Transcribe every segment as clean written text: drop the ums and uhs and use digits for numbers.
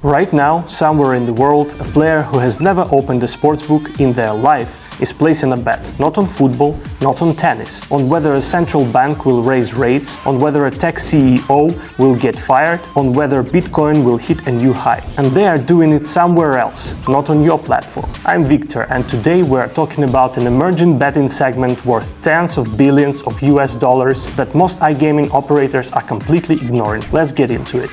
Right now, somewhere in the world, a player who has never opened a sportsbook in their life is placing a bet, not on football, not on tennis, on whether a central bank will raise rates, on whether a tech CEO will get fired, on whether Bitcoin will hit a new high. And they are doing it somewhere else, not on your platform. I'm Victor, and today we're talking about an emerging betting segment worth tens of billions of US dollars that most iGaming operators are completely ignoring. Let's get into it.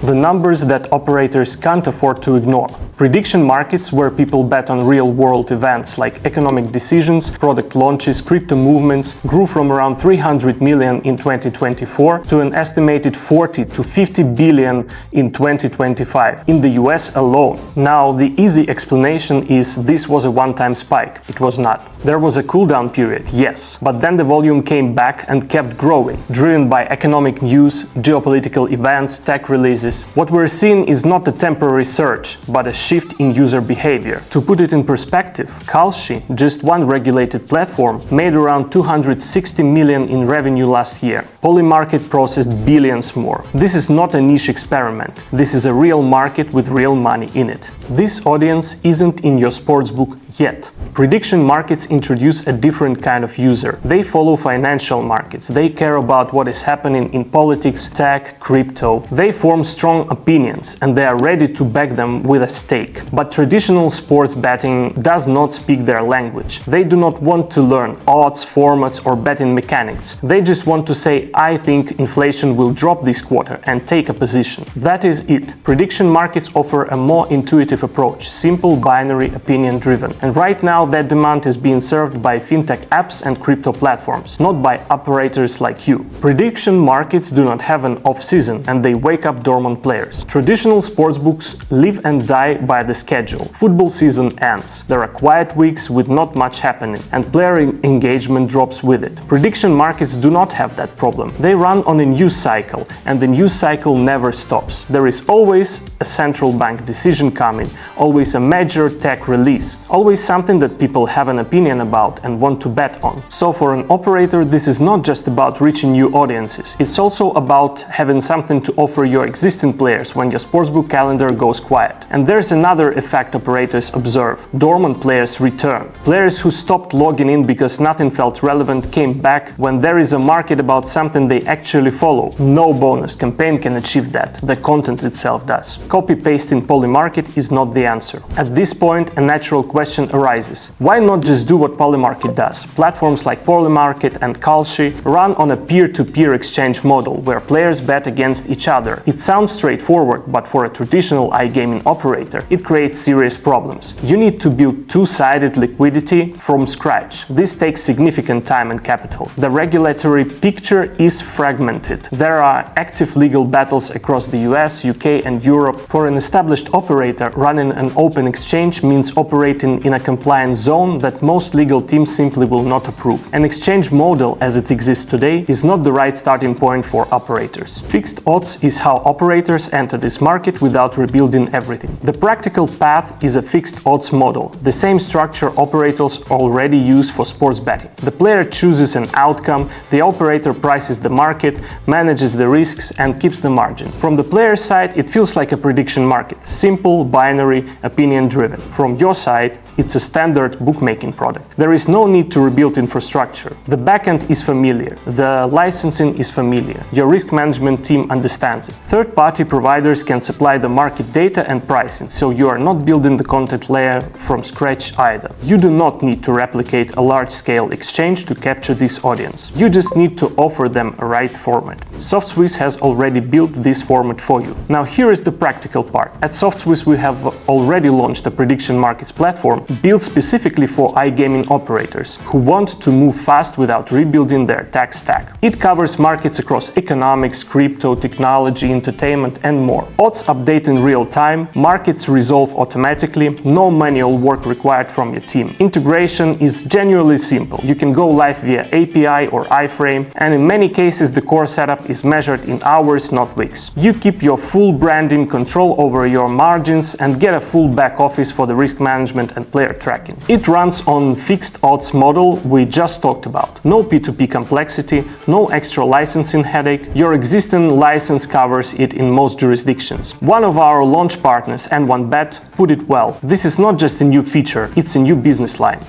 The numbers that operators can't afford to ignore. Prediction markets, where people bet on real-world events like economic decisions, product launches, crypto movements, grew from around 300 million in 2024 to an estimated 40 to 50 billion in 2025 in the US alone. Now, the easy explanation is this was a one-time spike. It was not. There was a cool-down period, yes, but then the volume came back and kept growing, driven by economic news, geopolitical events, tech releases. What we're seeing is not a temporary surge, but a shift in user behavior. To put it in perspective, Kalshi, just one regulated platform, made around 260 million in revenue last year. Polymarket processed billions more. This is not a niche experiment. This is a real market with real money in it. This audience isn't in your sportsbook yet. Prediction markets introduce a different kind of user. They follow financial markets. They care about what is happening in politics, tech, crypto. They form strong opinions and they are ready to back them with a stake. But traditional sports betting does not speak their language. They do not want to learn odds, formats, or betting mechanics. They just want to say, I think inflation will drop this quarter, and take a position. That is it. Prediction markets offer a more intuitive approach, simple, binary, opinion-driven. And right now, that demand is being served by fintech apps and crypto platforms, not by operators like you. Prediction markets do not have an off-season, and they wake up dormant players. Traditional sportsbooks live and die by the schedule. Football season ends. There are quiet weeks with not much happening, and player engagement drops with it. Prediction markets do not have that problem. They run on a news cycle, and the news cycle never stops. There is always a central bank decision coming, always a major tech release, always something that people have an opinion about and want to bet on. So for an operator, this is not just about reaching new audiences. It's also about having something to offer your existing players when your sportsbook calendar goes quiet. And there's another effect operators observe. Dormant players return. Players who stopped logging in because nothing felt relevant came back when there is a market about something they actually follow. No bonus campaign can achieve that. The content itself does. Copy-pasting Polymarket is not the answer. At this point, a natural question arises. Why not just do what Polymarket does? Platforms like Polymarket and Kalshi run on a peer-to-peer exchange model where players bet against each other. It sounds straightforward, but for a traditional iGaming operator, it creates serious problems. You need to build two-sided liquidity from scratch. This takes significant time and capital. The regulatory picture is fragmented. There are active legal battles across the US, UK, and Europe. For an established operator, running an open exchange means operating in a compliance zone that most legal teams simply will not approve. An exchange model as it exists today is not the right starting point for operators. Fixed odds is how operators enter this market without rebuilding everything. The practical path is a fixed odds model, the same structure operators already use for sports betting. The player chooses an outcome, the operator prices the market, manages the risks, and keeps the margin. From the player's side, it feels like a prediction market, simple, binary, opinion-driven. From your side, it's a standard bookmaking product. There is no need to rebuild infrastructure. The backend is familiar. The licensing is familiar. Your risk management team understands it. Third-party providers can supply the market data and pricing, so you are not building the content layer from scratch either. You do not need to replicate a large-scale exchange to capture this audience. You just need to offer them a right format. SOFTSWISS has already built this format for you. Now here is the practical part. At SOFTSWISS we have already launched a prediction markets platform built specifically for iGaming operators who want to move fast without rebuilding their tech stack. It covers markets across economics, crypto, technology, entertainment, and more. Odds update in real time, markets resolve automatically, no manual work required from your team. Integration is genuinely simple. You can go live via API or iframe, and in many cases the core setup is measured in hours, not weeks. You keep your full branding, control over your margins, and get a full back office for the risk management and player tracking. It runs on fixed odds model we just talked about. No P2P complexity, no extra licensing headache. Your existing license covers it in most jurisdictions. One of our launch partners, N1Bet, put it well. This is not just a new feature, it's a new business line.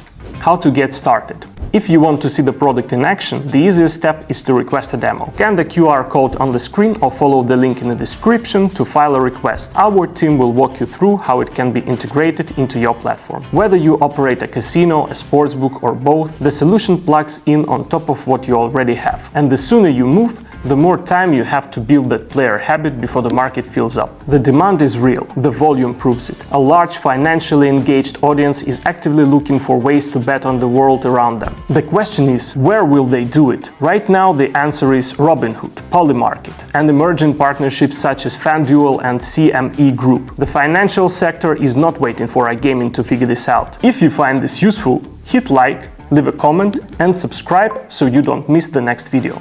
How to get started? If you want to see the product in action, the easiest step is to request a demo. Scan the QR code on the screen or follow the link in the description to file a request. Our team will walk you through how it can be integrated into your platform. Whether you operate a casino, a sportsbook or both, the solution plugs in on top of what you already have. And the sooner you move, the more time you have to build that player habit before the market fills up. The demand is real, the volume proves it. A large financially engaged audience is actively looking for ways to bet on the world around them. The question is, where will they do it? Right now the answer is Robinhood, Polymarket, and emerging partnerships such as FanDuel and CME Group. The financial sector is not waiting for iGaming to figure this out. If you find this useful, hit like, leave a comment and subscribe so you don't miss the next video.